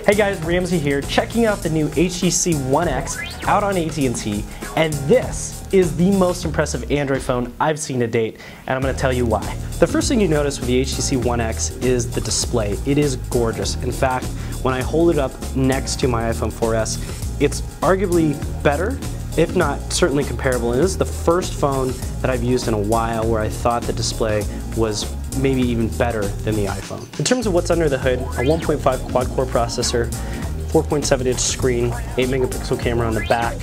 Hey guys, Ramsey here, checking out the new HTC One X out on AT&T, and this is the most impressive Android phone I've seen to date, and I'm going to tell you why. The first thing you notice with the HTC One X is the display. It is gorgeous. In fact, when I hold it up next to my iPhone 4S, it's arguably better, if not certainly comparable. And this is the first phone that I've used in a while where I thought the display was maybe even better than the iPhone. In terms of what's under the hood, a 1.5 quad-core processor, 4.7-inch screen, 8-megapixel camera on the back,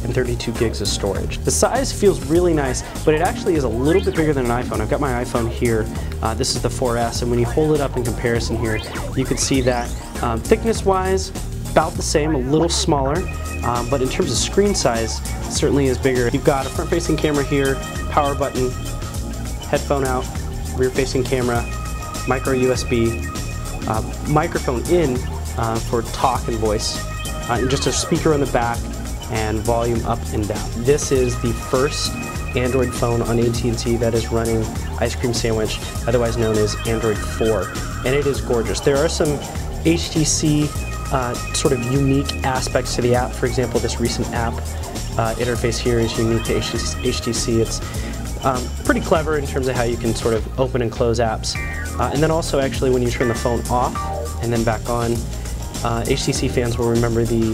and 32 gigs of storage. The size feels really nice, but it actually is a little bit bigger than an iPhone. I've got my iPhone here. This is the 4S, and when you hold it up in comparison here, you can see that thickness-wise, about the same, a little smaller, but in terms of screen size, it certainly is bigger. You've got a front-facing camera here, power button, headphone out, rear-facing camera, micro USB, microphone in for talk and voice, and just a speaker on the back and volume up and down. This is the first Android phone on AT&T that is running Ice Cream Sandwich, otherwise known as Android 4, and it is gorgeous. There are some HTC sort of unique aspects to the app. For example, this recent app interface here is unique to HTC. It's pretty clever in terms of how you can sort of open and close apps. And then also actually when you turn the phone off and then back on, HTC fans will remember the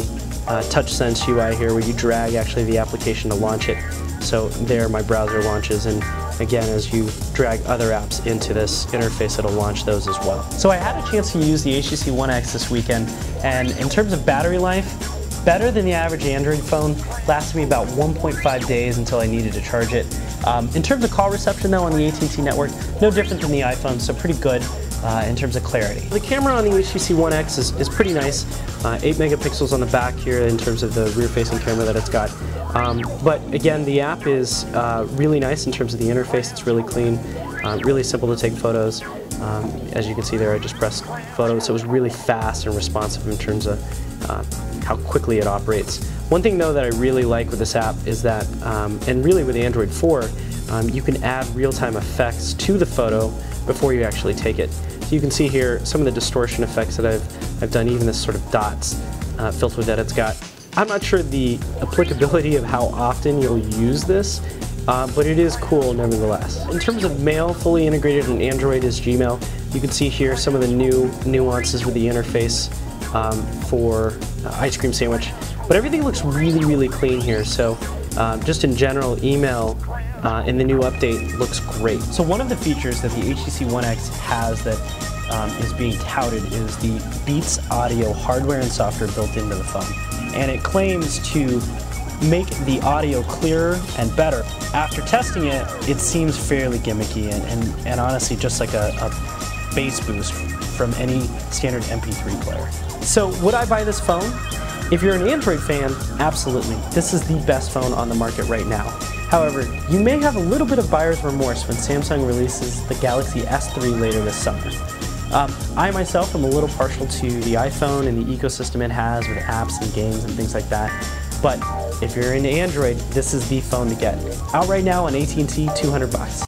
TouchSense UI here where you drag actually the application to launch it. So there my browser launches, and again as you drag other apps into this interface it'll launch those as well. So I had a chance to use the HTC One X this weekend, and in terms of battery life, better than the average Android phone, lasted me about 1.5 days until I needed to charge it. In terms of call reception though on the AT&T network, no different than the iPhone, so pretty good in terms of clarity. The camera on the HTC One X is pretty nice. 8 megapixels on the back here in terms of the rear-facing camera that it's got. But again, the app is really nice in terms of the interface. It's really clean, really simple to take photos. As you can see there, I just pressed photos, so it was really fast and responsive in terms of how quickly it operates. One thing though that I really like with this app is that, and really with Android 4, you can add real-time effects to the photo before you actually take it. So you can see here some of the distortion effects that I've done, even this sort of dots filter that it's got. I'm not sure the applicability of how often you'll use this, but it is cool nevertheless. In terms of mail, fully integrated in Android is Gmail. You can see here some of the new nuances with the interface for Ice Cream Sandwich. But everything looks really, really clean here. So just in general, email in the new update looks great. So one of the features that the HTC One X has that is being touted is the Beats audio hardware and software built into the phone. And it claims to make the audio clearer and better. After testing it, it seems fairly gimmicky and honestly just like a bass boost from any standard MP3 player. So would I buy this phone? If you're an Android fan, absolutely. This is the best phone on the market right now. However, you may have a little bit of buyer's remorse when Samsung releases the Galaxy S3 later this summer. I myself am a little partial to the iPhone and the ecosystem it has with apps and games and things like that. But if you're into Android, this is the phone to get. Out right now on AT&T, $200.